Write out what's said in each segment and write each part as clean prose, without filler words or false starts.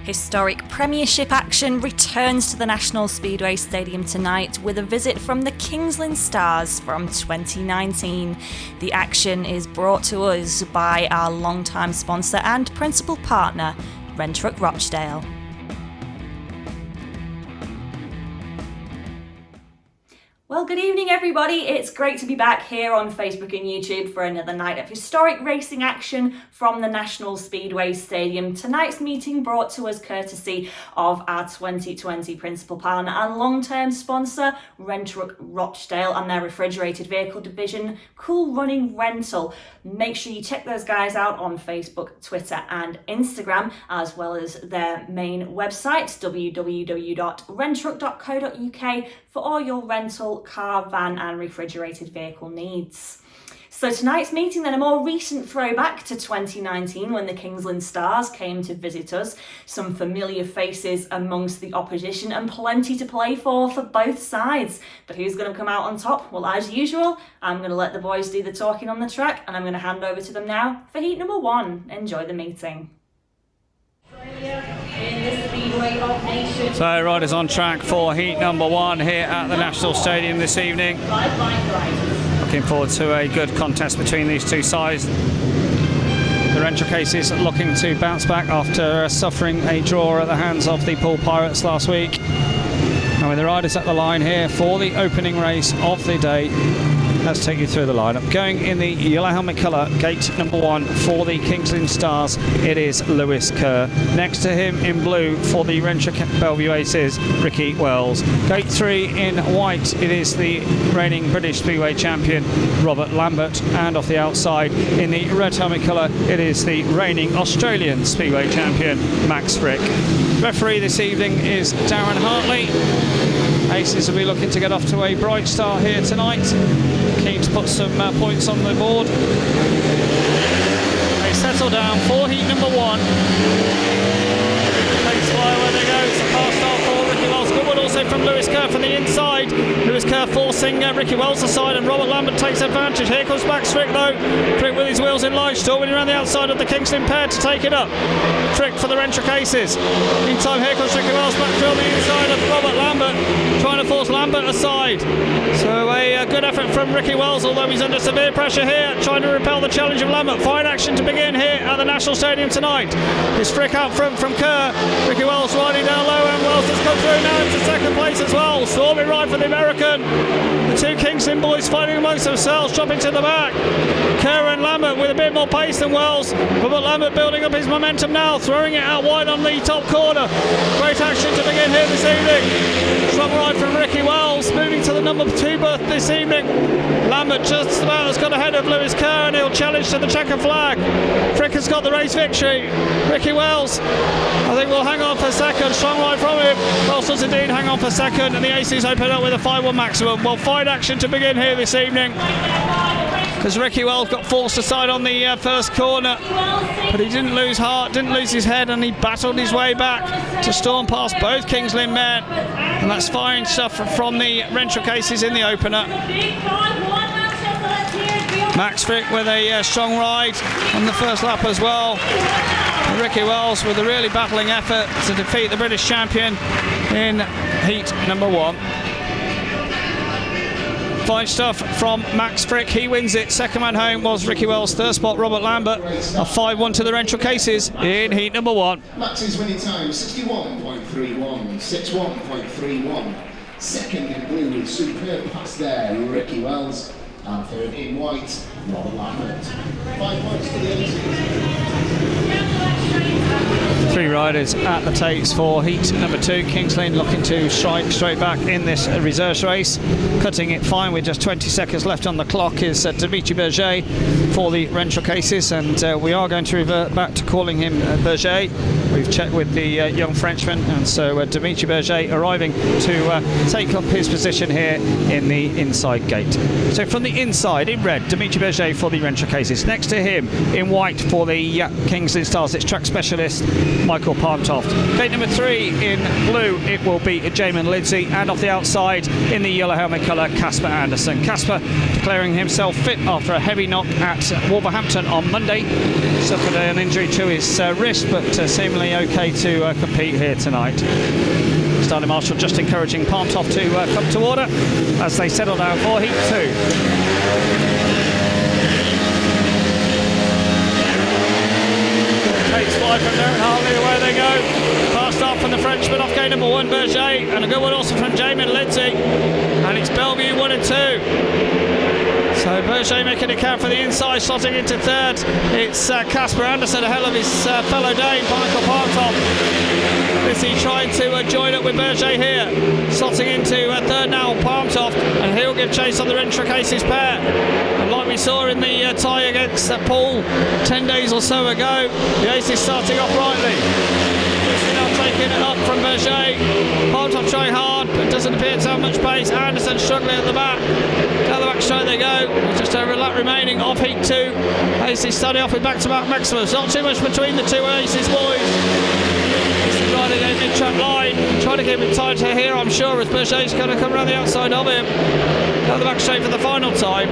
Historic Premiership action returns to the National Speedway Stadium tonight with a visit from the Kingsland Stars from 2019. The action is brought to us by our longtime sponsor and principal partner, Rentrock Rochdale. Well, good evening everybody. It's great to be back here on Facebook and YouTube for another night of historic racing action from the National Speedway Stadium. Tonight's meeting brought to us courtesy of our 2020 principal partner and long-term sponsor, Rentrock Rochdale, and their refrigerated vehicle division, Cool Running Rental. Make sure you check those guys out on Facebook, Twitter and Instagram, as well as their main website, www.rentrock.co.uk, for all your rental, car, van and refrigerated vehicle needs. So tonight's meeting then, a more recent throwback to 2019 when the Kingsland Stars came to visit us. Some familiar faces amongst the opposition and plenty to play for both sides. But who's going to come out on top? Well, as usual, I'm going to let the boys do the talking on the track and I'm going to hand over to them now for heat number 1. Enjoy the meeting. So riders on track for heat number 1 here at the National Stadium this evening. Looking forward to a good contest between these two sides. The Rentrock Aces looking to bounce back after suffering a draw at the hands of the Pool Pirates last week. And with the riders at the line here for the opening race of the day, let's take you through the lineup. Going in the yellow helmet colour, gate number 1 for the Kingsland Stars, it is Lewis Kerr. Next to him in blue for the Rentrock Belle Vue Aces, Fricke Wells. Gate 3 in white, it is the reigning British Speedway champion, R.Lambert. And off the outside in the red helmet colour, it is the reigning Australian Speedway champion, Max Fricke. Referee this evening is Darren Hartley. Aces will be looking to get off to a bright start here tonight. Keen to put some points on the board. They settle down for heat number 1. Takes fly where they go. It's a fast start for Ricky Wells. Good one also from Lewis Kerr from the inside. Lewis Kerr forcing Ricky Wells aside, and R.Lambert takes advantage. Here comes Max Fricke though. Fricke with his wheels in line, storming around the outside of the Kingsland pair to take it up. Fricke for the Rentrock Aces. Meantime, here comes Ricky Wells back through on the inside of R.Lambert, trying to force Lambert aside. So a good effort from Ricky Wells, although he's under severe pressure here, trying to repel the challenge of Lambert. Fine action to begin here at the National Stadium tonight. It's Fricke out front from Kerr. Ricky Wells riding down low, and Wells has come through now into second place as well. Storming right for the American. The two Kingsland boys fighting amongst themselves, dropping to the back. Kerr and Lambert with a bit more pace than Wells, but Lambert building up his momentum now, throwing it out wide on the top corner. Great action to begin here this evening. Strong ride from Ricky Wells, moving to the number 2 berth this evening. Lambert just about has got ahead of Lewis Kerr, and he'll challenge to the checker flag. Fricke has got the race victory. Ricky Wells, I think, will hang on for second. Strong ride from him. Wells does indeed hang on for second, and the Aces open up with a 5-1 maximum. Well, fine action to begin here this evening, because Ricky Wells got forced aside on the first corner, but he didn't lose heart, didn't lose his head, and he battled his way back to storm past both Kingsland men. And that's fine stuff from the Rentrock Aces in the opener. Max Fricke with a strong ride on the first lap as well. And Ricky Wells with a really battling effort to defeat the British champion in heat number 1. Fine stuff from Max Fricke. He wins it. Second man home was Ricky Wells. Third spot, R.Lambert. A 5-1 to the Rentrock Aces in heat number 1. Max's winning time 61.31, 61.31. Second in blue with superb pass there, Ricky Wells. And third in white, R.Lambert. 5 points to the Aces. 3 riders at the tapes for heat number 2. Kingsland looking to strike straight back in this reserves race. Cutting it fine with just 20 seconds left on the clock is Berge for the Rentrock Aces, and we are going to revert back to calling him Berge. We've checked with the young Frenchman, and so Berge arriving to take up his position here in the inside gate. So from the inside in red, Berge for the Rentrock Aces. Next to him in white for the Kingsland Stars, it's track specialist Michael Palm Toft. Gate number 3 in blue, it will be Jamin Lidsey, and off the outside in the yellow helmet colour, Casper Andersen. Casper declaring himself fit after a heavy knock at Wolverhampton on Monday. Suffered an injury to his wrist, but seemingly okay to compete here tonight. Starting Marshall just encouraging Palm Toft to come to order as they settle down for Heat 2. Takes 5 from there and Harley, away they go. Fast start from the Frenchman off gate number 1, Berge, and a good one also from Jamin Lidsey. And it's Belle Vue 1 and 2. So Berge making a count for the inside, slotting into third. It's Casper Andersen, ahead of his fellow Dane, Michael Palm Toft. Lidsey trying to join up with Berge here, slotting into third now, Palm Toft, and he'll give chase on the Rentrick Aces pair. And like we saw in the tie against Paul 10 days or so ago, the Aces starting off rightly. Now taking it up from Berge. Palm Toft trying hard, but doesn't appear to have much pace. Andersen struggling at the back. Down the back straight they go. Just over a lap remaining of Heat 2. Aces starting off with back-to-back maximums. Not too much between the two Aces boys. Riding a mid-track line, trying to keep it tight here, I'm sure, as Berge's going to come around the outside of him. Down the back straight for the final time.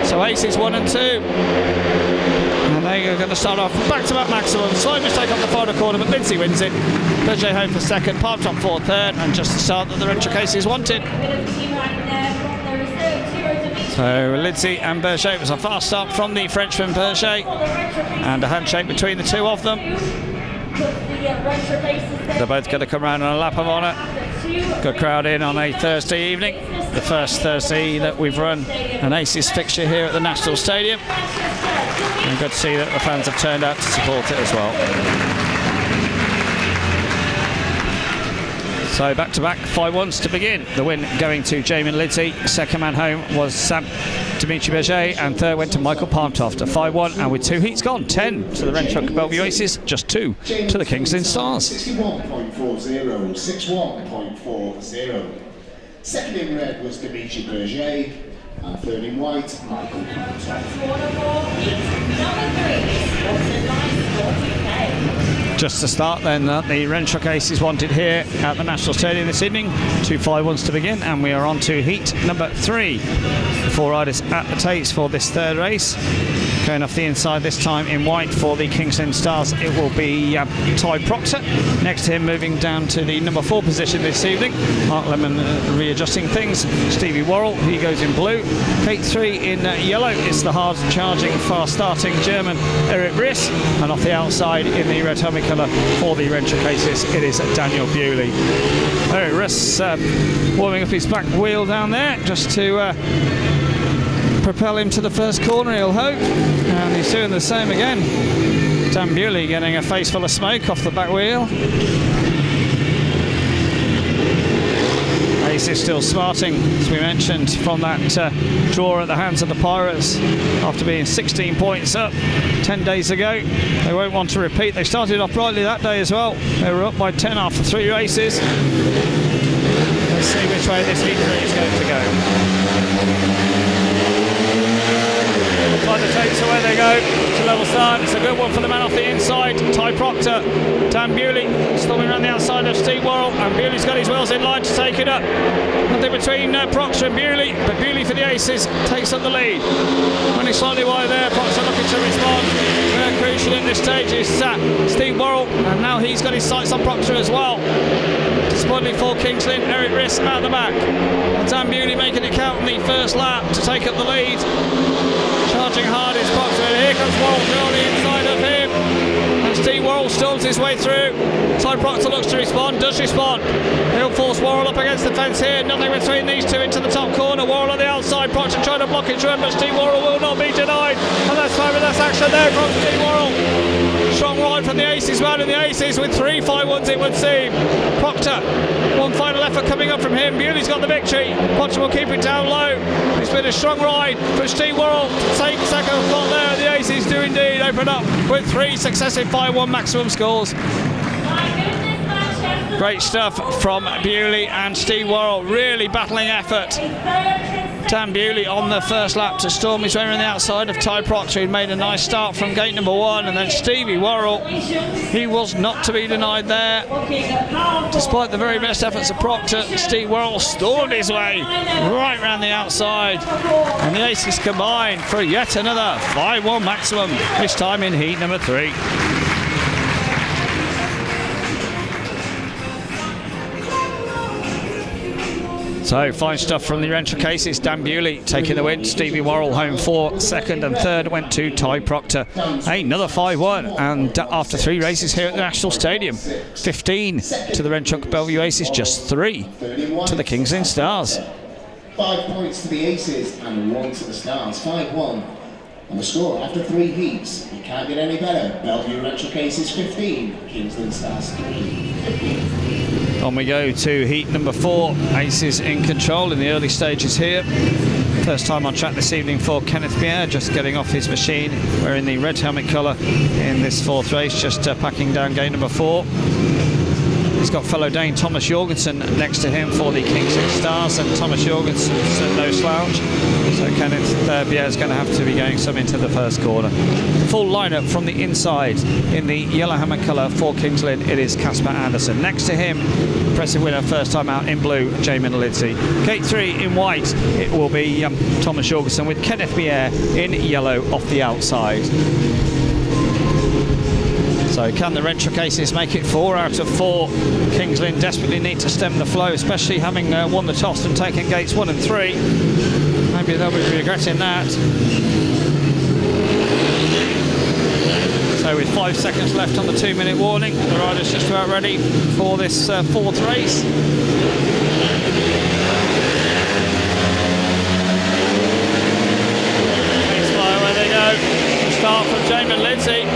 So Aces 1 and 2. And they are going to start off back-to-back maximum. Slight mistake on the final corner, but Lidsey wins it. Berge home for second, Palm Toft for third, and just the start that the Rentrick Aces wanted. So Lidsey and Berge, it was a fast start from the Frenchman Berge, and a handshake between the two of them. They're both going to come around on a lap of honour. Good crowd in on a Thursday evening. The first Thursday that we've run an Aces fixture here at the National Stadium. And good to see that the fans have turned out to support it as well. So back-to-back 5-1s to begin. The win going to Jamin Lidsey. Second man home was Dimitri Berge, and third went to Michael Palm Toft. A 5-1, and with 2 heats gone, 10 to the Rentrick Belle Vue Aces, just 2 to the Kingston Stars. 61.40, 61.40. Second in red was Dimitri Berge, and third in white, Michael Palm Toft. Just to start then, the Rentrick Aces wanted here at the National Stadium this evening. 2 5-1s to begin, and we are on to heat number 3. The 4 riders at the tates for this third race. Going off the inside this time in white for the Kingston Stars, it will be Ty Proctor. Next to him, moving down to the number 4 position this evening, R.Lambert readjusting things. Stevie Worrall, he goes in blue. Gate 3 in yellow is the hard-charging, fast-starting German Eric Riss, and off the outside in the red helmet colour for the Rentrick Aces, it is Daniel Bewley. Eric Riss warming up his back wheel down there just to propel him to the first corner, he'll hope, and he's doing the same again. Dan Bewley getting a face full of smoke off the back wheel. Ace is still smarting, as we mentioned, from that draw at the hands of the Pirates after being 16 points up 10 days ago. They won't want to repeat. They started off brightly that day as well. They were up by 10 after 3 races. Let's see which way this heat 3 is going to go. By the takes away they go to level start. It's a good one for the man off the inside, Ty Proctor. Dan Bewley storming around the outside of Steve Worrall, and Bewley's got his wheels in line to take it up. Nothing between Proctor and Bewley, but Bewley for the Aces takes up the lead. Running slightly wide there, Proctor looking to respond. Very crucial at this stage is Steve Worrall, and now he's got his sights on Proctor as well. Disappointingly for Kings Lynn, Eric Riss at the back. And Dan Bewley making it count on the first lap to take up the lead. Charging hard is Proctor, and here comes Worrall through on the inside of him. And Steve Worrall storms his way through. Ty Proctor looks to respond, does respond. He'll force Worrall up against the fence here. Nothing between these two into the top corner. Worrall on the outside, Proctor trying to block his run, but Steve Worrall will not be denied. And that's fabulous action there from Steve Worrall. Strong ride from the Aces man, and the Aces with 3 5-1s it would seem. Proctor, one final effort coming up from him. Bewley's got the victory. Proctor will keep it down low. It's been a strong ride for Steve Worrall to take second spot there. The Aces do indeed open up with 3 successive 5-1 maximum scores. Great stuff from Bewley and Steve Worrall. Really battling effort. Dan Bewley on the first lap to storm his way around the outside of Ty Proctor, who'd made a nice start from gate number 1, and then Stevie Worrall, he was not to be denied there. Despite the very best efforts of Proctor, Steve Worrall stormed his way right round the outside, and the aces combined for yet another 5-1 maximum, this time in heat number 3. So fine stuff from the entry cases. Dan Bewley taking the win. Stevie Worrall home for second, and third went to Ty Proctor. Another 5-1, and after 3 races here at the National Stadium, 15 to the Renchuk Belle Vue Aces, just 3 to the Kings Lynn Stars. 5 points to the Aces and 1 to the Stars. 5-1 on the score after 3 heats. You can't get any better. Belle Vue Renchuk Aces 15, Kings Lynn Stars 3. On we go to heat number 4. Aces in control in the early stages here. First time on track this evening for Kenneth Bjerre, just getting off his machine, wearing the red helmet colour in this 4th race, just packing down gate number 4. He's got fellow Dane Thomas Jorgensen next to him for the Kings Lynn Stars, and Thomas Jorgensen's no slouch, so Kenneth Bjerre's going to have to be going some into the first corner. Full lineup from the inside in the yellow hammer colour for Kings Lynn, it is Casper Andersen. Next to him, impressive winner first time out in blue, Jamin Lidsey. Gate 3 in white, it will be Thomas Jorgensen with Kenneth Bjerre in yellow off the outside. So can the Renchuk Aces make it 4 out of 4? Kings Lynn desperately need to stem the flow, especially having won the toss and taken gates 1 and 3. Maybe they'll be regretting that. So with 5 seconds left on the 2-minute warning, the rider's just about ready for this 4th race. Next fly, away they go. Start from Jamin Lidsey.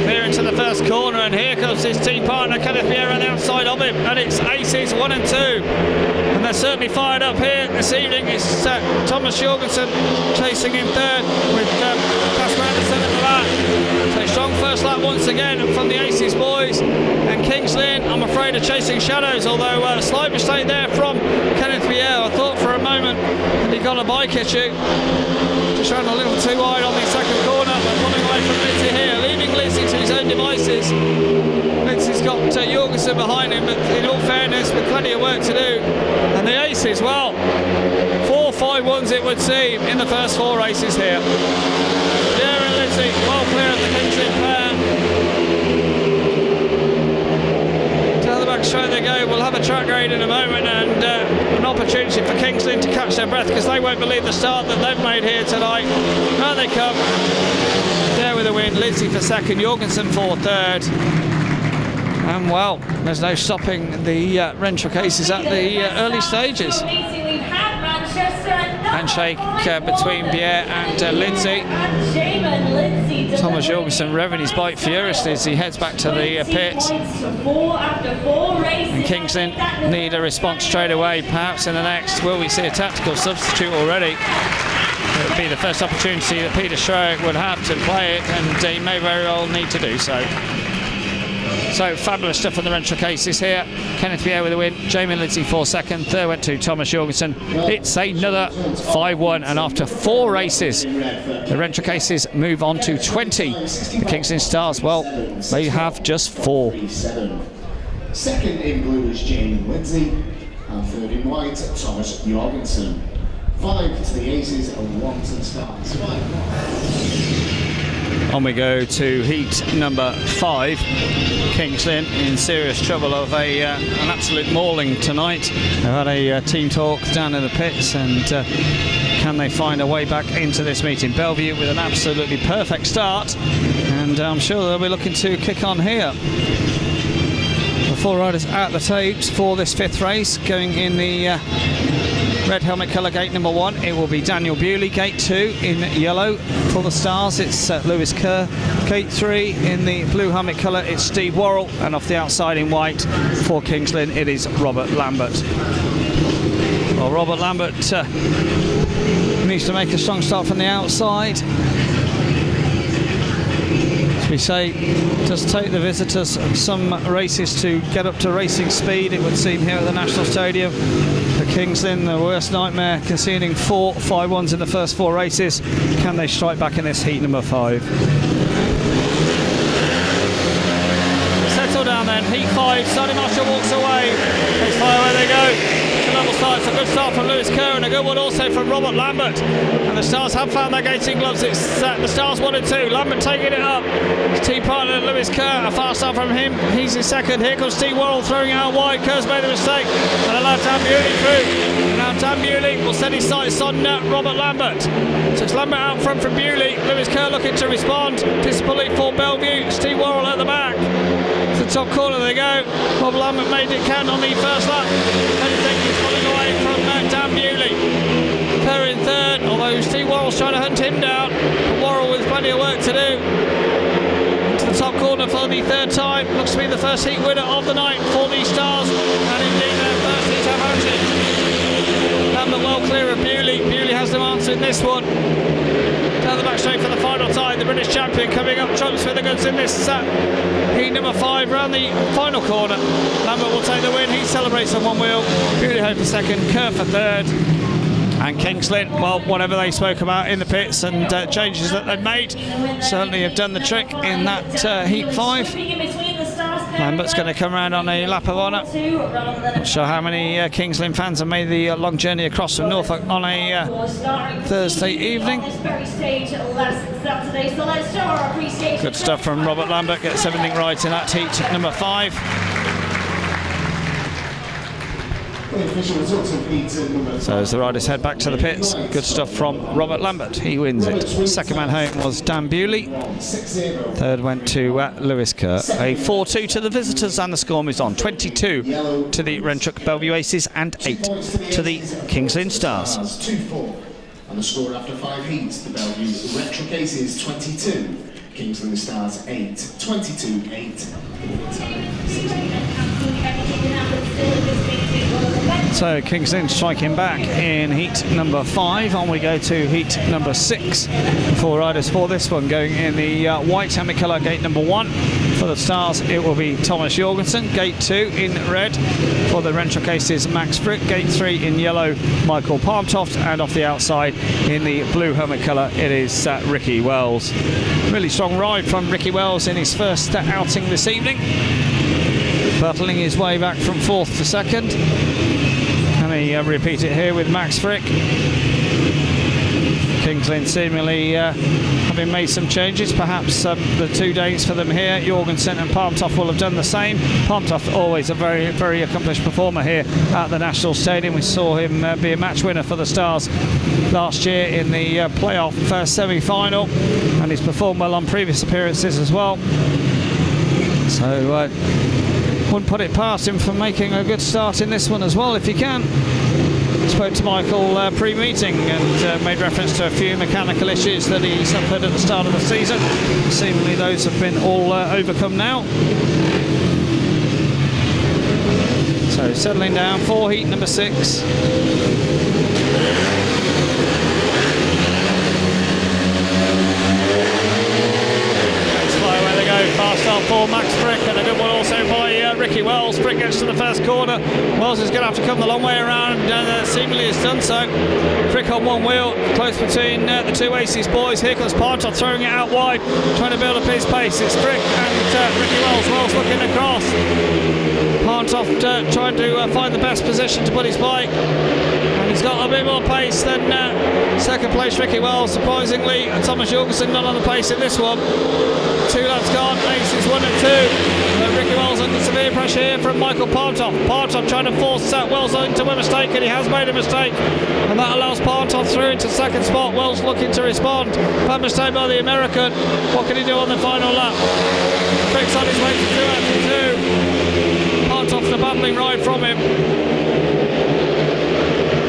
Clear into the first corner, and here comes his team partner Kenneth Bjerre on the outside of him, and it's Aces 1 and 2. And they're certainly fired up here this evening. It's Thomas Jorgensen chasing in third with Casper Andersen at the back. So strong first lap once again from the Aces boys, and Kings Lynn, I'm afraid, are chasing shadows, although a slight mistake there from Kenneth Bjerre. I thought for a moment that he got a bike issue. Just ran a little too wide on the second corner, but running away from Lidsey here, leaving Lidsey to his own devices. Lidsey's got Jorgensen behind him, but in all fairness, with plenty of work to do. And the Aces, well, 4 5-1s it would seem in the first 4 races here. Bjerre and Lidsey well clear of the Kings Lynn pair. To the back straight they go. We'll have a track grade in a moment, and an opportunity for Kings Lynn to catch their breath, because they won't believe the start that they've made here tonight. There they come. There with the win, Lidsey for second, Jorgensen for third. And well, there's no stopping the Renchuk Aces at the early stages. Handshake between Bjerre and Lidsey. Thomas Jorgensen revving his bike furiously as he heads back to the pits. And Kings Lynn need a response straight away, perhaps in the next. Will we see a tactical substitute already? It would be the first opportunity that Peter Schroeck would have to play it, and he may very well need to do so. So fabulous stuff from the Renchuk Aces here. Kenneth Bjerre with a win, Jamin Lidsey for second, third went to Thomas Jorgensen. It's another 5-1, and after 4 races, the Renchuk Aces move on to 20. The Kings Lynn Stars, well, they have just 4. Second in blue is Jamin Lidsey, and third in white, Thomas Jorgensen. 5 to the Aces and 1 to the Stars. 5-1. On we go to heat number 5. Kings Lynn in serious trouble of an absolute mauling tonight. They've had a team talk down in the pits, and can they find a way back into this meeting? Belle Vue with an absolutely perfect start, and I'm sure they'll be looking to kick on here. The 4 riders at the tapes for this 5th race, going in the red helmet colour gate number 1, it will be Daniel Bewley. Gate 2 in yellow for the Stars, it's Lewis Kerr. Gate 3 in the blue helmet colour, it's Steve Worrall, and off the outside in white for Kings Lynn, it is R.Lambert. Well, R.Lambert needs to make a strong start from the outside. As we say, it does take the visitors some races to get up to racing speed, it would seem, here at the National Stadium. for King's Lynn, the worst nightmare, conceding 4 5-1s in the first 4 races. Can they strike back in this heat number 5? Settle down then, heat 5, Sonny Marshall walks away. They fly away they go. Level starts, a good start from Lewis Kerr and a good one also from R.Lambert. And the Stars have found their gating gloves. It's the Stars 1 and 2. Lambert taking it up. His team partner Lewis Kerr, a fast start from him. He's in second. Here comes Steve Worrall throwing it out wide. Kerr's made a mistake and allowed Bewley through. And now Bewley will set his sights on R.Lambert. So it's Lambert out front from Bewley. Lewis Kerr looking to respond. Disbelief for Belle Vue. Steve Worrall at the back. To the top corner they go. R.Lambert made it count on the first lap. Pulling away from Bewley. Kerr in third, although Steve Worrall's trying to hunt him down. Worrall with plenty of work to do. To the top corner for the third time. Looks to be the first heat winner of the night for the Stars. And indeed their first heat advantage. Lambert well clear of Bewley. Bewley has no answer in this one. Down the back straight for the final time. The British champion coming up trumps with the goods in this heat number 5 round the final corner. Lambert will take the win. He celebrates on one wheel. Bewley home for second. Kerr for third. And King's Lynn, well, whatever they spoke about in the pits and changes that they've made, certainly have done the trick in that heat 5. Lambert's going to come around on a lap of honour. Not sure how many King's Lynn fans have made the long journey across from Norfolk on a Thursday evening. Good stuff from R.Lambert, gets everything right in that heat number 5. So as the riders head back to the pits, good stuff from R.Lambert. He wins it. Second man home was Bewley. Third went to Lewis Kerr. A 4-2 to the visitors, and the score moves on. 22 to the Rentrock Belle Vue Aces and 8 to the King's Lynn Stars. 2-4. And the score after 5 heats, the Belle Vue Rentrock Aces 22, King's Lynn Stars 8, 22-8. So King's Lynn striking back in heat number 5. On we go to heat number 6. 4 riders for this one, going in the white hammer colour, gate number 1. For the Stars it will be Thomas Jorgensen. Gate 2 in red for the Rentrock Aces, Max Fricke. Gate 3 in yellow, Michael Toft. And off the outside in the blue helmet colour it is Ricky Wells. Really strong ride from Ricky Wells in his first outing this evening, battling his way back from 4th to 2nd. And he repeat it here with Max Fricke. King's Lynn seemingly having made some changes, perhaps the 2 days for them here. Jorgensen and Toft will have done the same. Toft always a very, very accomplished performer here at the National Stadium. We saw him be a match winner for the Stars last year in the playoff semi-final, and he's performed well on previous appearances as well. So wouldn't put it past him for making a good start in this one as well if he can. Spoke to Michael pre-meeting and made reference to a few mechanical issues that he suffered at the start of the season. Seemingly those have been all overcome now. So settling down for heat number 6. Fast start for Max Fricke, and a good one also by Ricky Wells. Fricke gets to the first corner. Wells is going to have to come the long way around, and seemingly has done so. Fricke on one wheel, close between the 2 Aces boys. Here comes Proctor throwing it out wide, trying to build up his pace. It's Fricke and Ricky Wells. Wells looking across. Toft trying to find the best position to put his bike, and he's got a bit more pace than second place Ricky Wells. Surprisingly, Thomas Jorgensen not on the pace in this one. 2 laps gone, Aces 1 and 2. Ricky Wells under severe pressure here from Michael Toft trying to force Wells into a mistake, and he has made a mistake, and that allows Toft through into second spot. Wells looking to respond. Bad mistake by the American. What can he do on the final lap? Fricke's on his way to 2 out of 2. Toft a battling ride from him,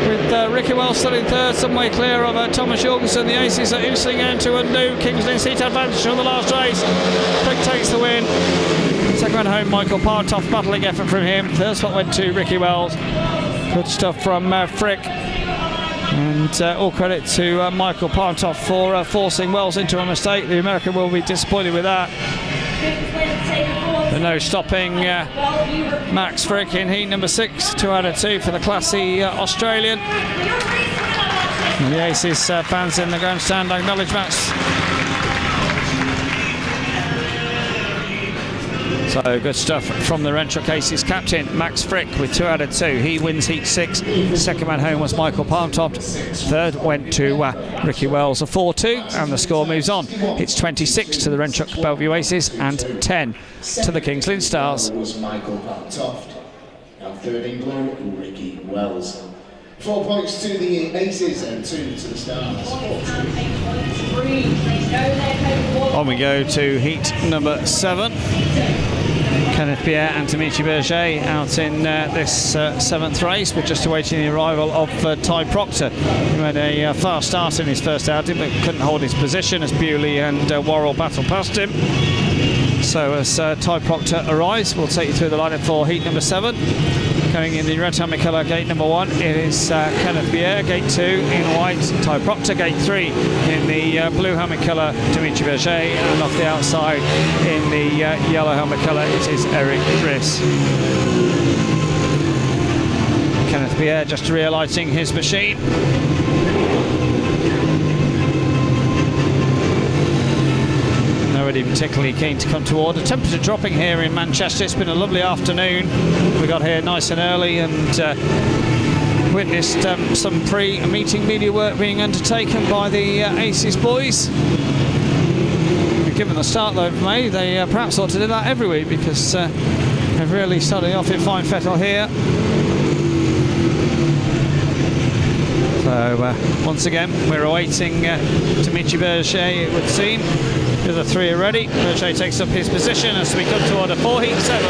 with Ricky Wells still in third, some way clear of Thomas Jorgensen. The Aces are instantly going to undo King's Lynn seat advantage from the last race. Fricke takes the win. Second man home, Michael Toft, battling effort from him. Third spot went to Ricky Wells. Good stuff from Fricke. And all credit to Michael Toft for forcing Wells into a mistake. The American will be disappointed with that. The no stopping Max Fricke in heat number 6, 2 out of 2 for the classy Australian. And the Aces fans in the grandstand acknowledge Max. So good stuff from the Rentschler Aces captain Max Fricke with 2 out of 2. He wins heat 6. Second man home was Michael Palmtoft. Third went to Ricky Wells, a 4-2, and the score moves on. It's 26 to the Rentschler Belle Vue Aces and 10 to the Kings Lynn Stars. Was Michael Toft, and third in blue, Ricky Wells. 4 points to the Aces and 2 to the Stars. On we go to heat number 7. Kenneth Bjerre and Dimitri Berge out in this 7th race. We're just awaiting the arrival of Ty Proctor, who had a fast start in his first outing but couldn't hold his position as Bewley and Worrall battled past him. So as Ty Proctor arrives, we'll take you through the lineup for heat number 7. Going in the red helmet colour, gate number 1, it is Kenneth Bjerre. Gate 2 in white, Ty Proctor. Gate 3 in the blue helmet colour, Dimitri Berge. And off the outside in the yellow helmet colour, it is Eric Riss. Kenneth Bjerre just relighting his machine. Nobody particularly keen to come to order. Temperature dropping here in Manchester. It's been a lovely afternoon. We got here nice and early and witnessed some pre-meeting media work being undertaken by the Aces boys. Given the start though of May, they perhaps ought to do that every week because they've really started off in fine fettle here. So once again, we're awaiting Dimitri Berge, it would seem. The other 3 are ready. Berge takes up his position as we come to order for heat 7.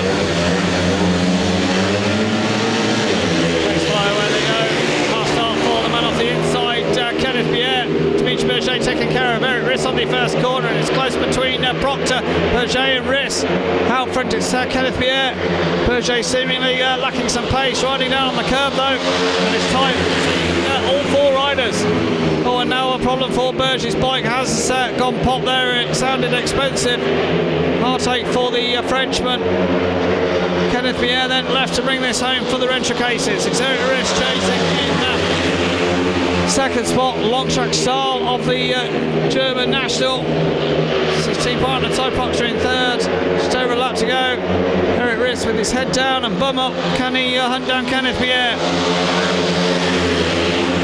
Race fly where they go. Fast start for the man off the inside, Kenneth Bjerre. Dimitri Berge taking care of Eric Riss on the first corner, and it's close between Proctor, Berge and Riss. Out front it's Kenneth Bjerre. Berge seemingly lacking some pace, riding down on the curb though, and it's time all 4 riders. Oh, and now a problem for Berge's bike has gone pop there. It sounded expensive. Heartache for the Frenchman. Kenneth Bjerre then left to bring this home for the Rentschler Aces. It's Eric Riss chasing in second spot, long track style of the German national. His team partner Ty Proctor in third. Just over a lap to go. Eric Riss with his head down and bum up. Can he hunt down Kenneth Bjerre?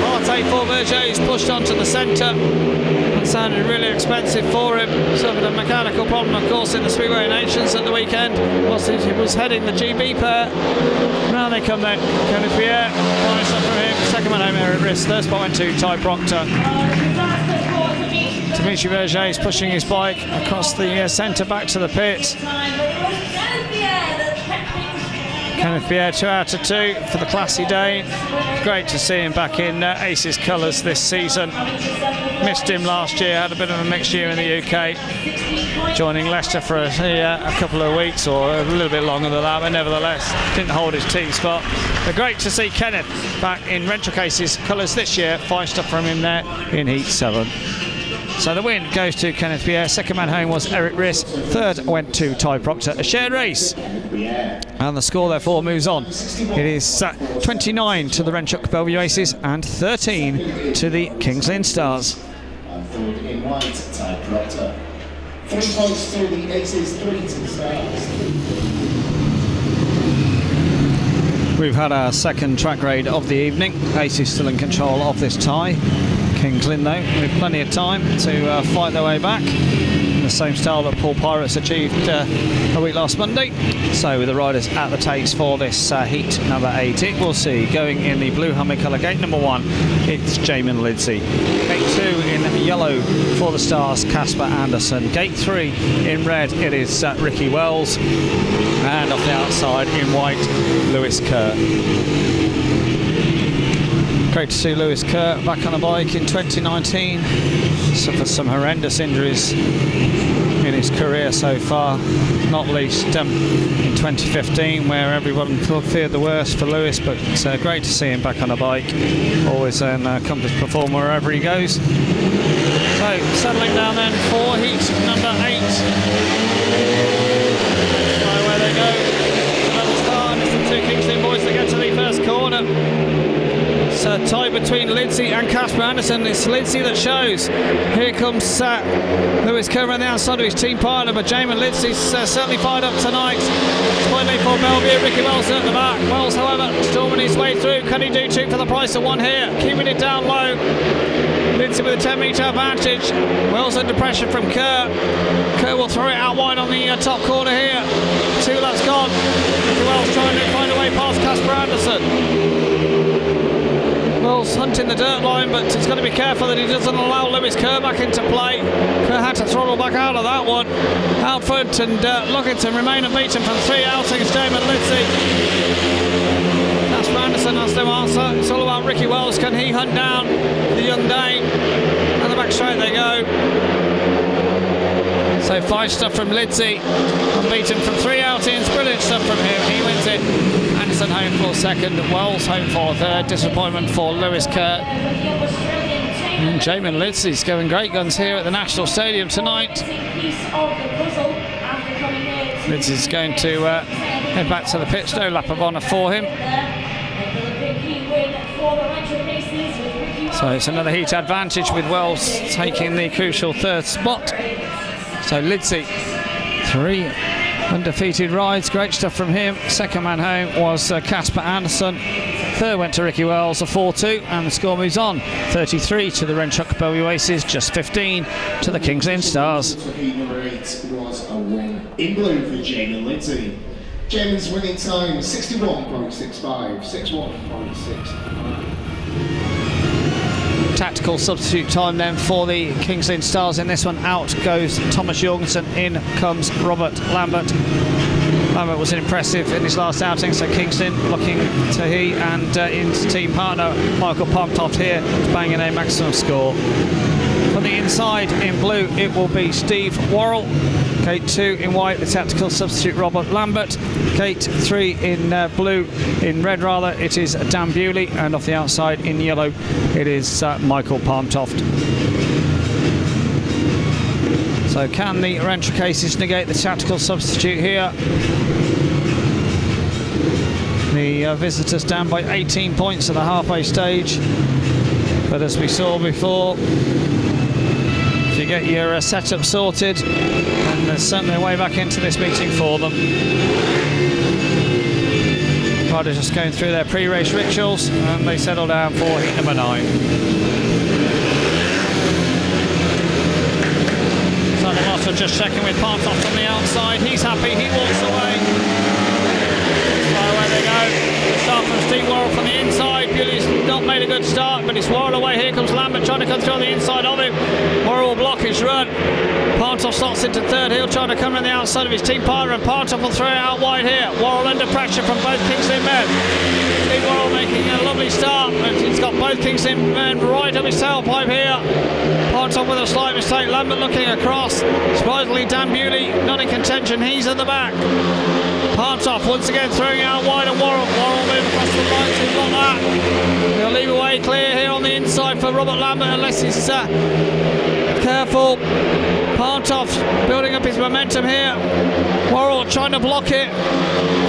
Heartache for Berge is pushed onto the centre. That sounded really expensive for him. Suffered a mechanical problem, of course, in the Speedway Nations at the weekend. Whilst he was heading the GB pair. Now they come then. Kenneth Bjerre, fine stuff from him. Second man home, Eric Riss. Third spot went to Ty Proctor. Dimitri Berge is pushing his bike across the centre back to the pit. Kenneth Bjerre 2 out of 2 for the classy day. Great to see him back in Aces colours this season. Missed him last year, had a bit of a mixed year in the UK. Joining Leicester for a couple of weeks or a little bit longer than that, but nevertheless didn't hold his team spot. But great to see Kenneth back in Rentschler Aces colours this year. 5 stuff from him there in heat 7. So the win goes to Kenneth Bjerre. Second man home was Eric Riss. Third went to Ty Proctor. A shared race. And the score therefore moves on. It is 29 to the Rentschler Belle Vue Aces and 13 to the Kings Lynn Stars. And third in white, Ty Proctor. 3 points to the Aces, 3 to the Stars. We've had our second track raid of the evening. Aces still in control of this tie. Kings Lynn though, with plenty of time to fight their way back in the same style that Paul Pirates achieved a week last Monday. So with the riders at the takes for this heat number 8, it will see going in the blue helmet colour, gate number 1, it's Jamin Lidsey. Gate 2 in yellow for the Stars, Casper Andersen. Gate 3 in red, it is Ricky Wells, and off the outside in white, Lewis Kerr. Great to see Lewis Kerr back on a bike in 2019. Suffered some horrendous injuries in his career so far, not least in 2015 where everyone feared the worst for Lewis, but great to see him back on a bike. Always an accomplished performer wherever he goes. So settling down then for heat number 8. Where tie between Lidsey and Casper Andersen. It's Lidsey that shows. Here comes Lewis Kerr on the outside of his team partner, but Jamin Lidsey's certainly fired up tonight. Finally for Belle Vue, Ricky Wells at the back. Wells, however, storming his way through. Can he do two for the price of one here? Keeping it down low. Lidsey with a 10-metre advantage. Wells under pressure from Kerr. Kerr will throw it out wide on the top corner here. 2 laps gone. Wells trying to find a way past Casper Andersen. Wells hunting the dirt line, but he's got to be careful that he doesn't allow Lewis Kerr back into play. Kerr had to throttle back out of that one. Out front and looking to remain unbeaten from 3 outings, Jamin Lidsey. Casper Andersen has no answer. It's all about Ricky Wells. Can he hunt down the young Dane? And the back straight they go. So 5 stuff from Lidsey, unbeaten from 3 outings. Brilliant stuff from him. He wins it. Andersen home for second. Wells home for third. Disappointment for Lewis Kerr. And Jamin Lidsey's going great guns here at the National Stadium tonight. Lidsey's going to head back to the pits. No lap of honour for him. So it's another heat advantage with Wells taking the crucial 3rd spot. So Lidsey, 3 undefeated rides, great stuff from him. Second man home was Casper Andersen. 3rd went to Ricky Wells, a 4-2, and the score moves on. 33 to the Schroeck Belle Vue Aces, just 15 to the King's Lynn Stars. Heat number 8 was a win in blue for Jamin Lidsey. Jamin's winning time 61.65, 61.65. Tactical substitute time then for the King's Lynn Stars. In this one, out goes Thomas Jorgensen, in comes R.Lambert. Lambert was impressive in his last outing, so King's Lynn looking to he and his team partner Michael Toft here banging a maximum score. On the inside in blue it will be Steve Worrall. Gate 2 in white, the tactical substitute R.Lambert. Gate 3 in blue, in red rather, it is Dan Bewley, and off the outside in yellow it is Michael Toft. So can the Rentra cases negate the tactical substitute here? The visitors down by 18 points at the halfway stage, but as we saw before, if you get your setup sorted, then there's certainly a way back into this meeting for them. Rider just going through their pre-race rituals, and they settle down for heat number 9. So the master just checking with Toft on the outside. He's happy, he walks away. So away they go. Start from Steve Worrall from the inside. Bewley's not made a good start, but it's Worrall away. Here comes Lambert trying to come through on the inside of him. Worrall will block his run. Toft slots into 3rd. He'll try to come around the outside of his team partner, and Toft will throw it out wide here. Worrall under pressure from both King's Lynn men. Steve Worrall making a lovely start, but he's got both King's Lynn men right up his tailpipe here. Toft with a slight mistake. Lambert looking across. Surprisingly, Dan Bewley not in contention. He's at the back. Toft once again throwing it out wide, and Worrall move across the line to block that. He'll leave away clear here on the inside for R.Lambert unless he's careful. Toft building up his momentum here. Worrall trying to block it.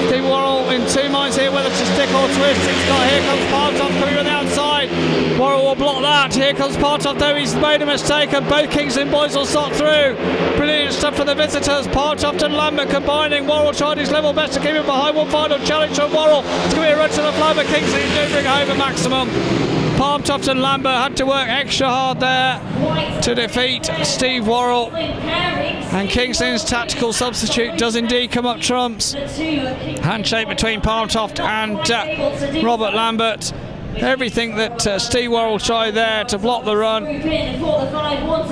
Steve Worrall in 2 minds here whether to stick or twist. Here comes Toft coming on the outside. Worrall will block that. Here comes Toft though, he's made a mistake, and both King's Lynn boys will start through. Brilliant stuff for the visitors. Toft and Lambert combining. Worrall tried his level best to keep him behind. One final challenge from Worrall. It's going to be a run to the flag, but King's Lynn do bring home a maximum. Toft and Lambert had to work extra hard there to defeat Steve Worrall, and King's Lynn's tactical substitute does indeed come up trumps. Handshake between Toft and R.Lambert. Everything that Steve Worrall tried there to block the run,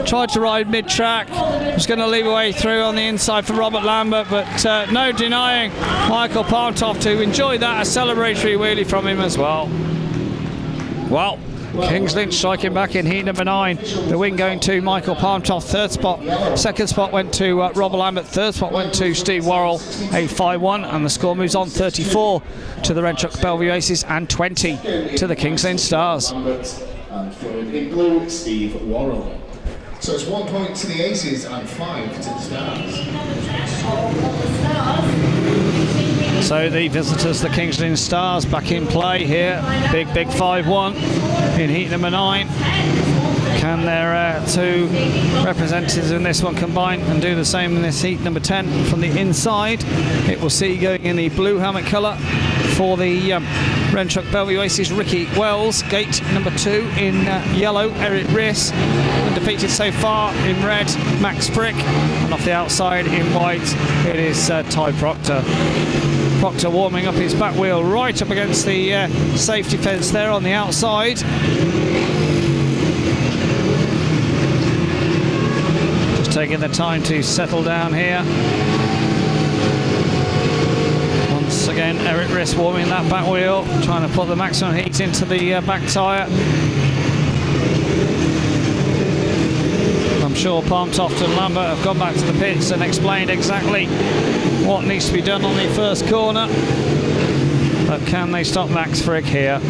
tried to ride mid-track, was going to leave away through on the inside for R.Lambert, but no denying Michael Toft, who enjoyed that, a celebratory wheelie from him as well. Well, King's Lynn striking back in heat number 9. The win going to Michael Toft, 3rd spot. 2nd spot went to R.Lambert. 3rd spot went to Steve Worrall, a 5-1, and the score moves on 34 to the Schroeck Belle Vue Aces and 20 to the King's Lynn Stars. And 3rd in blue, Steve Worrall. So it's 1 point to the Aces and 5 to the Stars. So the visitors, the King's Lynn Stars, back in play here. Big 5-1 in heat number 9. Can their two representatives in this one combine and do the same in this heat number 10 from the inside? It will see going in the blue helmet colour for the Schroeck Belle Vue Aces, Ricky Wells. Gate number 2 in yellow, Eric Riss. Undefeated so far in red, Max Fricke. And off the outside in white, it is Ty Proctor. Proctor warming up his back wheel right up against the safety fence there on the outside. Just taking the time to settle down here. Once again, Eric Riss warming that back wheel, trying to put the maximum heat into the back tyre. I'm sure Toft and Lambert have gone back to the pits and explained exactly what needs to be done on the first corner. But can they stop Max Fricke here?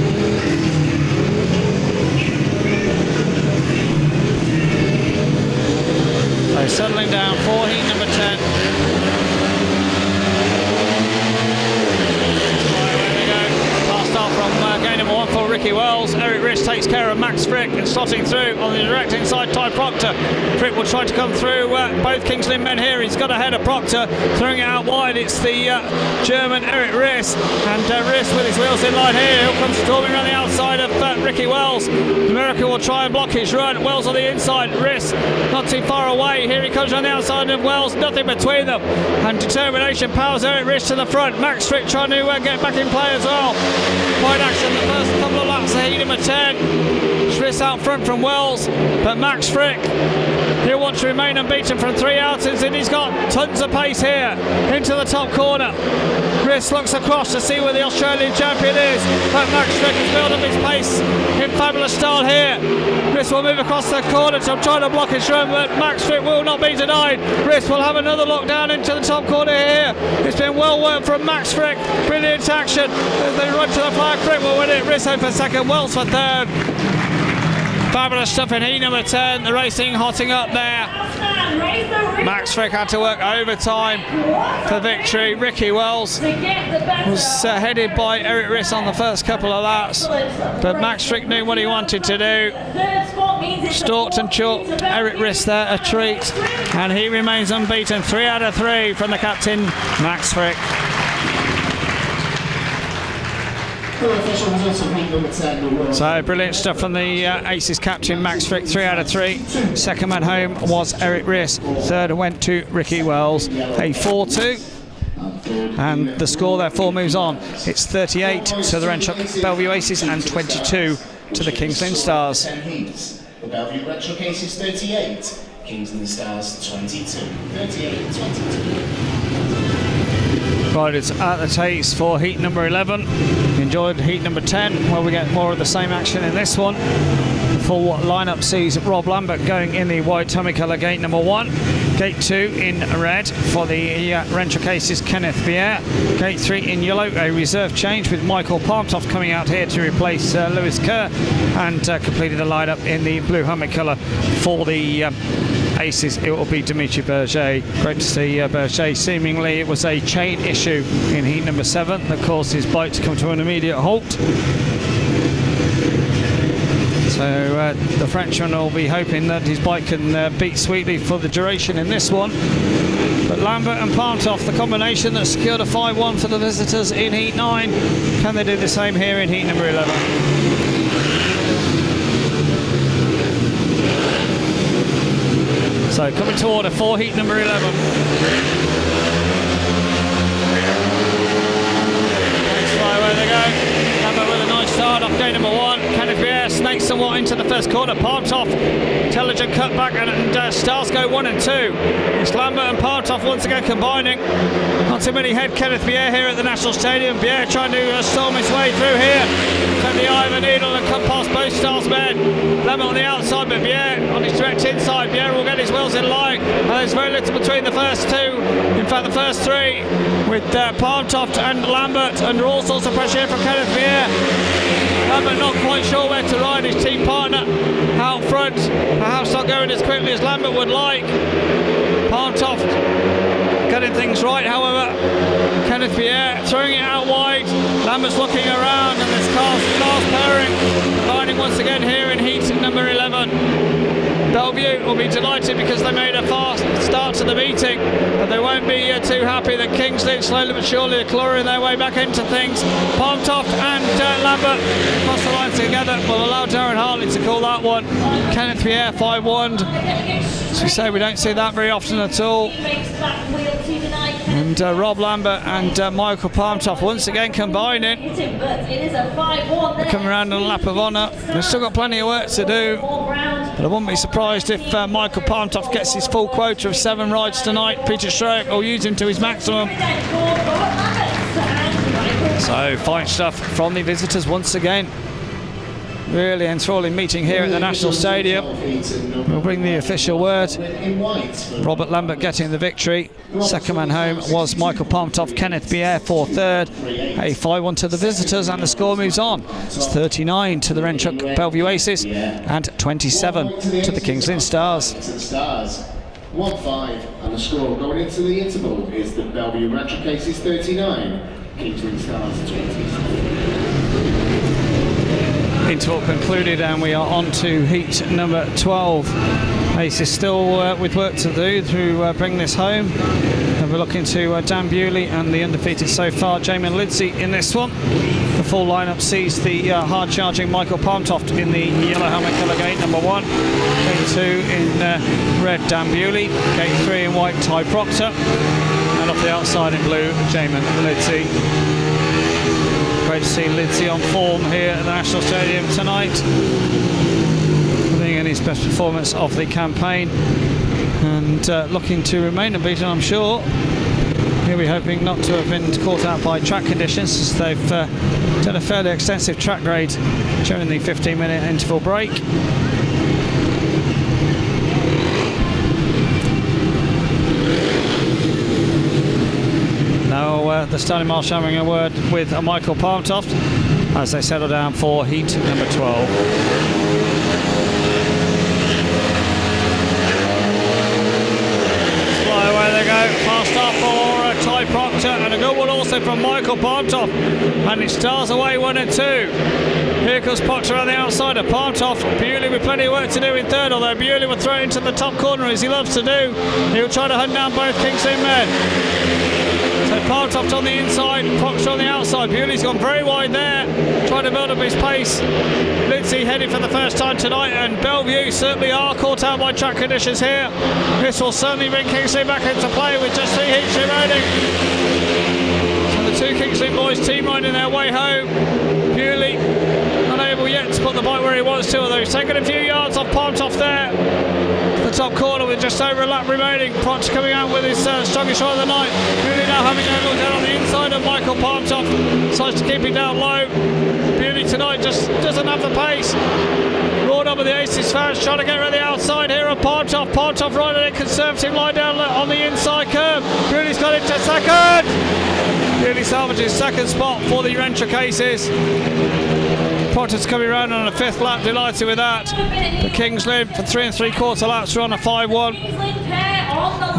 So settling down for heat number 10. Game number 1 for Ricky Wells. Eric Riss takes care of Max Fricke and slotting through on the direct inside Ty Proctor. Fricke will try to come through both King's Lynn men here. He's got ahead of Proctor, throwing it out wide. It's the German Eric Riss, and Riss with his wheels in line here. He'll come storming around the outside of Ricky Wells. America will try and block his run. Wells on the inside. Riss not too far away. Here he comes around the outside of Wells. Nothing between them. And determination powers Eric Riss to the front. Max Fricke trying to get back in play as well. Point action the first couple of laps of heat number 10. Riss out front from Wells, but Max Fricke, he'll want to remain unbeaten from 3 outings, and he's got tons of pace here into the top corner. Riss looks across to see where the Australian champion is, but Max Fricke has built up his pace in fabulous style here. Riss will move across the corner to try to block his run, but Max Fricke will not be denied. Riss will have another look down into the top corner here. It's been well worked from Max Fricke. Brilliant action as they run to the flag. Fricke will win it. Riss home for second, Wells for third. Fabulous stuff in heat number 10. The racing hotting up there. Max Fricke had to work overtime for victory. Ricky Wells was headed by Eric Riss on the first couple of laps, but Max Fricke knew what he wanted to do. Stalked and chalked Eric Riss there a treat, and he remains unbeaten. 3 out of 3 from the captain, Max Fricke. So brilliant stuff from the Aces captain Max Fricke. 3 out of 3. Second man home was Eric Riss. Third went to Ricky Wells. A 4-2. And the score therefore moves on. It's 38 to the Schroeck Belle Vue Aces and 22 to the King's Lynn Stars. The Belle Vue Schroeck Aces 38, King's Lynn Stars 22. 38-22. Right, it's at the taste for heat number 11. Enjoyed heat number 10, where we get more of the same action in this one. The full lineup sees R.Lambert going in the white tummy colour, gate number 1. Gate 2 in red for the Schroeck Aces, Kenneth Bjerre. Gate 3 in yellow, a reserve change with Michael Toft coming out here to replace Lewis Kerr, and completed the lineup in the blue helmet colour for the Aces. It will be Dimitri Berge. Great to see Berge. Seemingly it was a chain issue in heat number 7 that caused his bike to come to an immediate halt. So the Frenchman will be hoping that his bike can beat sweetly for the duration in this one. But Lambert and Toft, the combination that secured a 5-1 for the visitors in heat 9. Can they do the same here in heat number 11? So coming to order for heat number 11. Nice fly, where they go. Lambert with a nice start off gate number 1. Kenneth Bjerre snakes somewhat into the first corner. Toft, intelligent cutback, and Stars go 1 and 2. It's Lambert and Toft once again combining. Not too many head Kenneth Bjerre here at the National Stadium. Bjerre trying to storm his way through here. From the eye of a needle and come past both Stars men. Lambert on the outside, but Bjerre on his direct inside. Bjerre will get his wheels in line. And there's very little between the first 2. In fact, the first 3 with Toft and Lambert under all sorts of pressure here from Kenneth Bjerre. Lambert not quite sure where to ride his team partner out front. Perhaps not going as quickly as Lambert would like. Toft getting things right, however. Kenneth Bjerre throwing it out wide. Lambert's looking around, and this last pairing combining once again here in heat number 11. Belle Vue will be delighted because they made a fast start to the meeting, but they won't be too happy that Kingsley slowly but surely are clawing their way back into things. Toft and Lambert cross the line together will allow Darren Hartley to call that one. Kenneth Bjerre 5-1. As we say, we don't see that very often at all. And R.Lambert and Michael Toft once again combining. They're coming around on a lap of honour. They've still got plenty of work to do, but I wouldn't be surprised if Michael Toft gets his full quota of 7 rides tonight. Peter Schroeck will use him to his maximum. So fine stuff from the visitors once again. Really enthralling meeting here at the National Stadium. We'll bring the official word. R.Lambert getting the victory. Second man home was Michael Toft. Kenneth Bjerre for third. A 5-1 to the visitors, and the score moves on. It's 39 to the Renchuk Belle Vue Aces and 27 to the Kings Lynn Stars. 1-5, and the score going into the interval is the Belle Vue Renchuk Aces 39, Kings Lynn Stars 27. Interval concluded, and we are on to heat number 12. Ace is still with work to do to bring this home. And we're looking to Dan Bewley and the undefeated so far, Jamin Lidsey, in this one. The full lineup sees the hard-charging Michael Toft in the yellow helmet colour gate number 1. Gate 2 in red, Dan Bewley. Gate 3 in white, Ty Proctor. And off the outside in blue, Jamin Lidsey. Great to see Lidsey on form here at the National Stadium tonight, putting in his best performance of the campaign and looking to remain unbeaten, I'm sure. He'll be hoping not to have been caught out by track conditions, as they've done a fairly extensive track grade during the 15-minute interval break. Now the starting marshal having a word with Michael Toft as they settle down for heat number 12. Fly away they go. Fast start for Ty Proctor, and a good one also from Michael Toft. And it stars away 1 and 2. Here comes Proctor on the outside of Toft. Bewley with plenty of work to do in third, although Bewley will throw it into the top corner as he loves to do. He'll try to hunt down both Kings Lynn men. So Toft on the inside, Proctor on the outside. Bewley's gone very wide there, trying to build up his pace. Lidsey heading for the first time tonight, and Belle Vue certainly are caught out by track conditions here. This will certainly bring Kings Lynn back into play with just 3 heats remaining. So the 2 Kings Lynn boys team riding their way home. Bewley unable yet to put the bike where he wants to, although he's taken a few yards off Toft there. The top corner with just over a lap remaining. Proctor coming out with his strongest ride of the night. Bewley now having a look down on the inside of Michael Toft. Decides to keep it down low. Bewley tonight just doesn't have the pace. Roared up with the Aces fans trying to get rid of the outside here of Toft. Toft riding a conservative line down on the inside curve. Bewley's got into second. Bewley salvages second spot for the Renchuk Aces. Proctor's coming around on a 5th lap, delighted with that. The Kings Lynn for 3 3/4 laps are on a 5-1.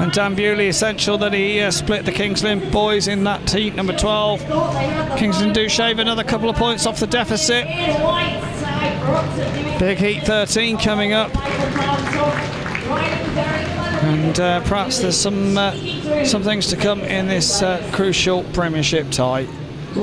And Dan Bewley, essential that he split the Kings Lynn boys in that heat number 12. Kings Lynn do shave another couple of points off the deficit. Big heat 13 coming up. And perhaps there's some things to come in this crucial Premiership tie.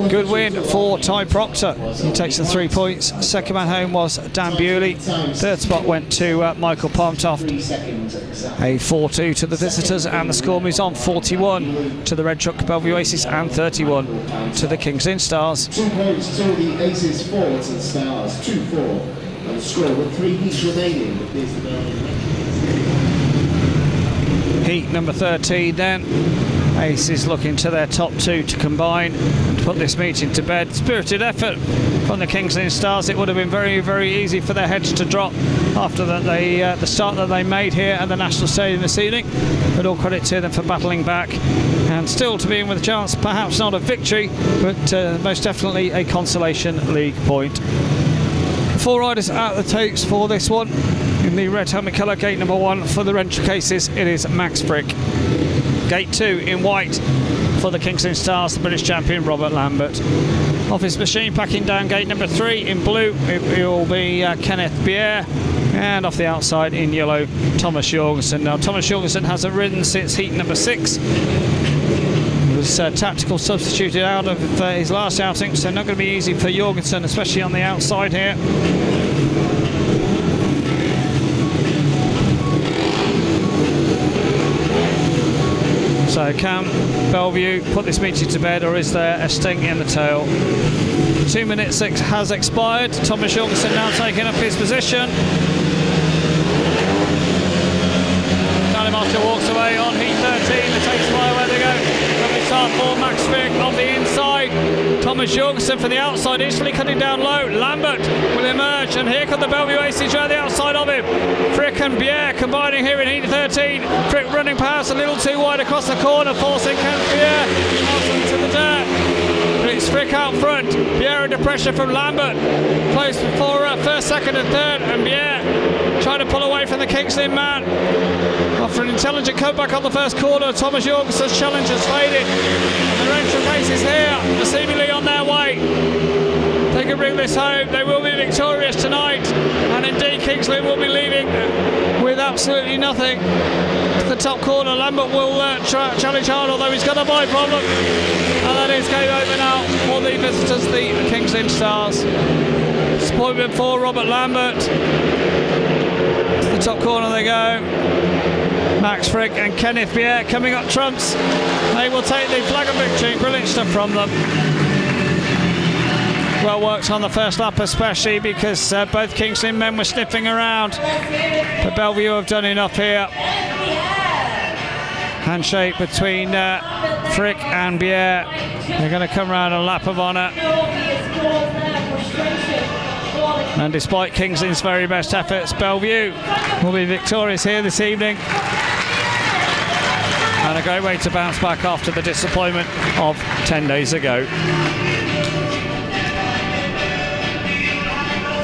Good win for Ty Proctor. He takes the 3 points. Second man home was Dan Bewley. Third spot went to Michael Toft. A 4-2 to the visitors, and the score moves on 41 to the Renchuk Belle Vue Aces and 31 to the Kings Lynn Stars. 2 points to the Aces, 4 to the Stars, 2-4. And the score with 3 heats remaining is the Belle Vue. Heat number 13 then. Aces looking to their top 2 to combine and put this meeting to bed. Spirited effort from the Kings Lynn Stars. It would have been very, very easy for their heads to drop after that the start that they made here at the National Stadium this evening. But all credit to them for battling back and still to be in with a chance, perhaps not a victory, but most definitely a consolation league point. 4 riders out the totes for this one. In the red helmet colour, gate number 1 for the Renchuk Aces, it is Max Fricke. Gate 2 in white for the Kingston Stars, the British champion Robert Lambert. Off his machine, packing down gate number 3 in blue, it will be Kenneth Bjerre, and off the outside in yellow, Thomas Jorgensen. Now, Thomas Jorgensen hasn't ridden since heat number 6. He was tactical substituted out of his last outing, so not going to be easy for Jorgensen, especially on the outside here. So can Belle Vue put this meeting to bed, or is there a sting in the tail? 2 minutes 6 has expired. Thomas Jorgensen now taking up his position. Master walks away on heat 13. The takes fly where they go. Lovely start for Max Fricke on the inside. Thomas Jorgensen from the outside, instantly cutting down low. Lambert will emerge, and here come the Belle Vue aces around the outside of him. Fricke and Bjerre combining here in heat 13. Fricke running past a little too wide across the corner, forcing Bjerre out into the dirt. But it's Fricke out front. Bjerre under pressure from Lambert. Close for first, second and third, and Bjerre trying to pull away from the Kingston man. After an intelligent cutback on the first corner, Thomas Jorgensen's challenge has faded. And the Rentral cases here are seemingly on their way. They can bring this home. They will be victorious tonight. And indeed, Kingston will be leaving with absolutely nothing. To the top corner, Lambert will challenge hard, although he's got a bike problem. And that is game over now for the visitors, the Kingston Stars. Disappointment for Robert Lambert. To the top corner they go. Max Fricke and Kenneth Bjerre coming up trumps. They will take the flag of victory. Brilliant stuff from them. Well worked on the first lap, especially because both Kingston men were sniffing around. But Belle Vue have done enough here. Handshake between Fricke and Bjerre. They're going to come round a lap of honour. And despite Kingston's very best efforts, Belle Vue will be victorious here this evening. And a great way to bounce back after the disappointment of 10 days ago.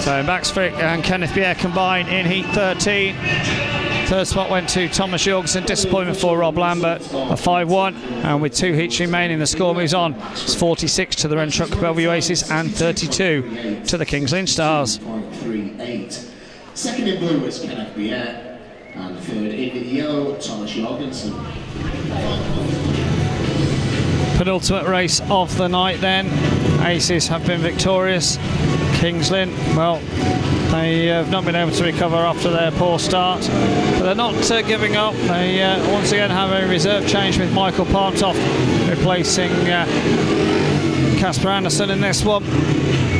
So Max Fricke and Kenneth Bjerre combined in heat 13. Third spot went to Thomas Jorgensen. Disappointment for Rob Lambert, a 5-1. And with 2 heats remaining, the score moves on. It's 46 to the Rentral Belle Vue Aces and 32 to the Kings Lynn Stars. 6.38. Second in blue was Kenneth Bjerre. And third in yellow, Thomas Jorgensen. Penultimate race of the night then. Aces have been victorious. Kings Lynn, well, they have not been able to recover after their poor start, but they're not giving up. They once again have a reserve change with Michael Toft replacing Casper Andersen in this one.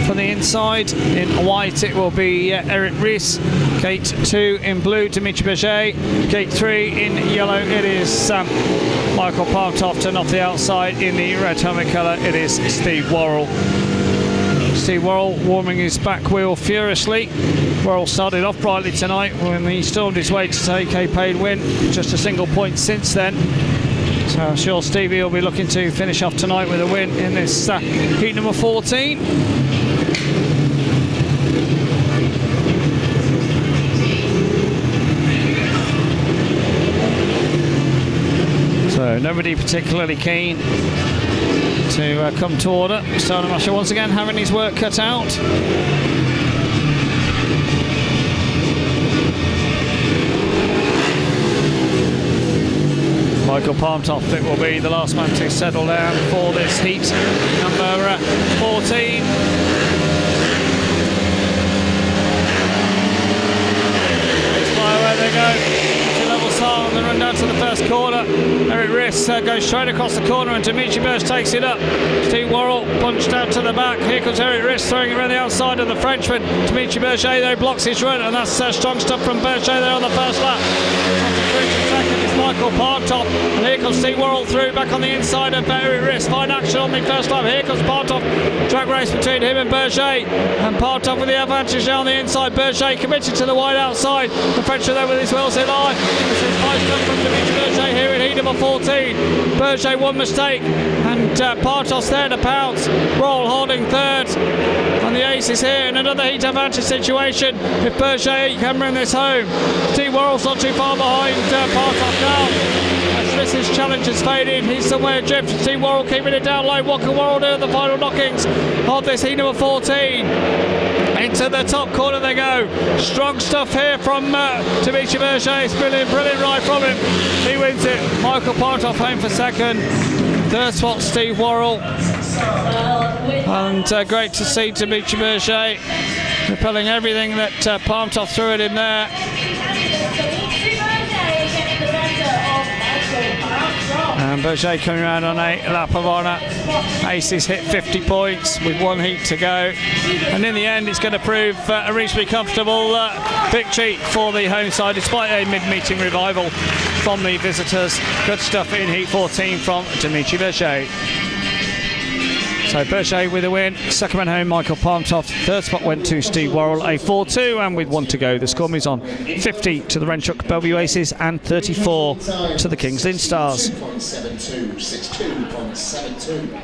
From the inside, in white it will be Eric Ries. Gate 2 in blue, Dimitri Berge. Gate 3 in yellow, it is Michael Toft, and off the outside in the red helmet colour, it is Steve Worrall. Steve Worrall warming his back wheel furiously. Worrall started off brightly tonight when he stormed his way to take a paid win, just a single point since then. So I'm sure Stevie will be looking to finish off tonight with a win in this heat number 14. So nobody particularly keen to come to order. Stonemasher once again having his work cut out. Michael Toft, it will be the last man to settle down for this heat number 14. Where they go. And then run down to the first corner. Eric Ries goes straight across the corner, and Dimitri Berge takes it up. Steve Worrall punched out to the back. Here comes Eric Ries throwing it around the outside of the Frenchman. Dimitri Berge though blocks his run, and that's strong stuff from Berge there on the first lap. Second is Michael Toft, and here comes Steve Worrall through back on the inside of Eric Ries. Fine action on the first lap. Here comes Toft. Drag race between him and Berge, and Toft with the advantage down the inside. Berge committed to the wide outside. The Frenchman there with his wheels in line. This is nice stuff from Dimitri Berge here in heat number 14. Berge one mistake, and and Partos there to pounce. Worrall holding third, and the ace is here in another heat advantage situation. If Berge can bring this home, Team Worrall's not too far behind Partos now. As this challenge has faded, he's somewhere adrift. Team Worrall keeping it down low. What can Worrall do at the final knockings of this heat number 14? Into the top corner they go. Strong stuff here from Dimitri Berge. It's brilliant ride from him. He wins it. Michael Partos home for second. Third spot, Steve Worrall. And great to see Dimitri Berge repelling everything that Partos threw at him there. And Berge coming around on a lap of honour. Aces hit 50 points with one heat to go. And in the end, it's going to prove a reasonably comfortable victory for the home side, despite a mid-meeting revival from the visitors. Good stuff in heat 14 from Dimitri Berge. So Berge with a win, second man home Michael Partos, third spot went to Steve Worrall, a 4-2, and with one to go the score moves on 50 to the Schroeck Belle Vue Aces and 34 to the King's Lynn Stars. 62.72, 62.72.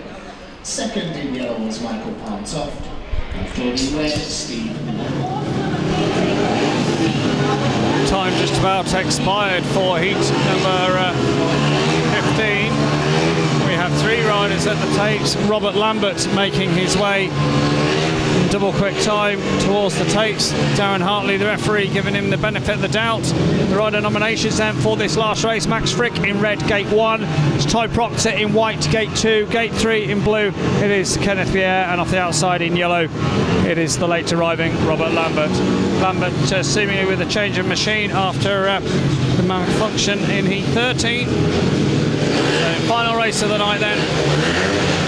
Second in yellow was Michael Partos, and third in red Steve Worrall. Time just about expired for heat number 15. We have three riders at the tapes. R.Lambert making his way in double quick time towards the tapes. Darren Hartley, the referee, giving him the benefit of the doubt. The rider nominations then for this last race: Max Fricke in red, gate 1. It's Ty Proctor in white, gate 2. Gate 3 in blue, it is Kenneth Bjerre, and off the outside in yellow, it is the late arriving R.Lambert. Lambert seemingly with a change of machine after the malfunction in heat 13. So final race of the night then.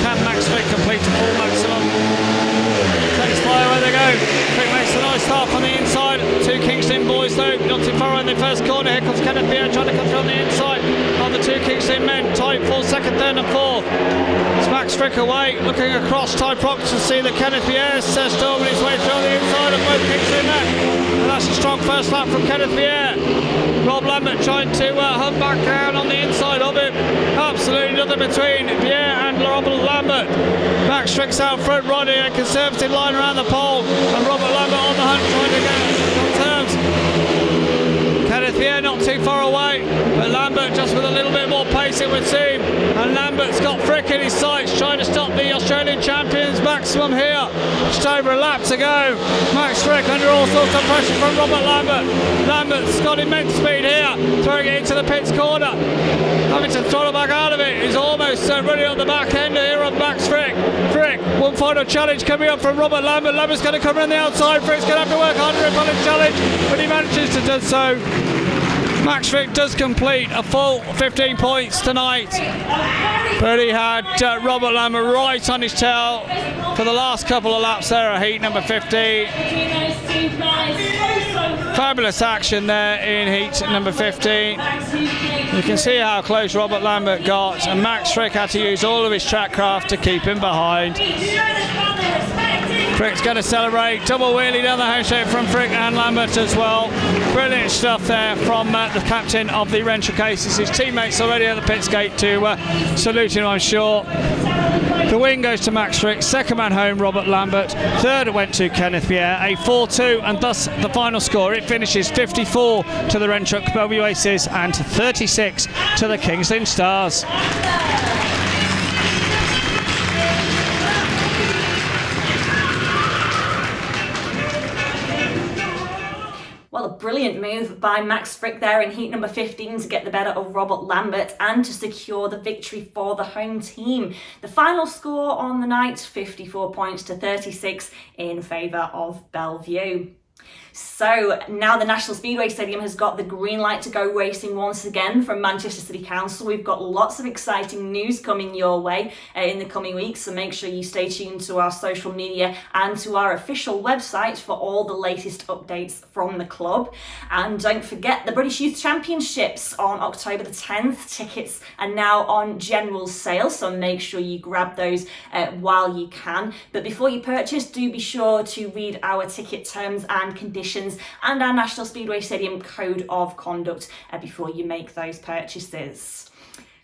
Can Max Fricke complete a full maximum? Takes fire where they go. Fricke makes a nice start from the inside. Two Kingston boys though, not too far in the first corner. Here comes Kenneth Bjerre trying to come through on the inside of the two Kingston men. Tight for second, third and fourth. It's Max Fricke away, looking across Ty Proctor to see that Kenneth Bjerre storming his way through on the inside of both Kingston men. And that's a strong first lap from Kenneth Bjerre. R.Lambert trying to hunt back down on the inside of him. Absolutely nothing between Bjerre and R.Lambert. Max Fricke's out front riding a conservative line around the pole, and R.Lambert on the hunt trying to get on terms. Kenneth Bjerre not too far away, but Lambert just with a little bit more pace it would seem. And Lambert's got Fricke in his sights, trying to stop the Australian champions maximum here. Just over a lap to go. Max Fricke under all sorts of pressure from R.Lambert. Lambert's got immense speed here, throwing it into the pits corner. Having to throttle back out of it. He's almost running on the back end here of Max Fricke. Fricke, one final challenge coming up from R.Lambert. Lambert's going to come around the outside. Fricke's going to have to work harder upon his challenge, but he manages to do so. Max Fricke does complete a full 15 points tonight, but he had R.Lambert right on his tail for the last couple of laps there at heat number 15. Fabulous action there in heat number 15. You can see how close R.Lambert got, and Max Fricke had to use all of his track craft to keep him behind. Fricke's going to celebrate. Double wheelie down the home straight from Fricke and Lambert as well. Brilliant stuff there from the captain of the Schroeck Aces. His teammates already at the pits gate to salute him, I'm sure. The win goes to Max Fricke. Second man home, R.Lambert. Third went to Kenneth Bjerre, a 4-2, and thus the final score. It finishes 54 to the Schroeck Belle Vue Aces and 36 to the King's Lynn Stars. Well, a brilliant move by Max Fricke there in heat number 15 to get the better of R.Lambert and to secure the victory for the home team. The final score on the night, 54 points to 36 in favour of Belle Vue. So now the National Speedway Stadium has got the green light to go racing once again from Manchester City Council. We've got lots of exciting news coming your way in the coming weeks, so make sure you stay tuned to our social media and to our official website for all the latest updates from the club. And don't forget the British Youth Championships on October the 10th. Tickets are now on general sale, so make sure you grab those while you can. But before you purchase, do be sure to read our ticket terms and conditions and our National Speedway Stadium Code of Conduct before you make those purchases.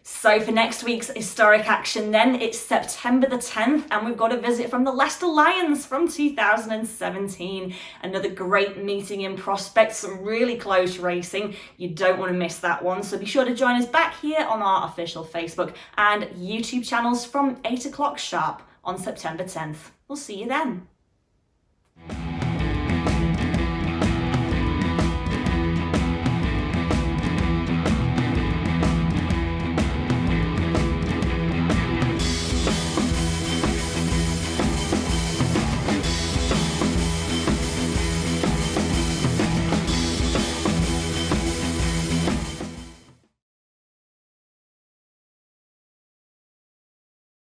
So for next week's historic action then, it's September the 10th and we've got a visit from the Leicester Lions from 2017. Another great meeting in prospect, some really close racing. You don't want to miss that one, so be sure to join us back here on our official Facebook and YouTube channels from 8 o'clock sharp on September 10th. We'll see you then.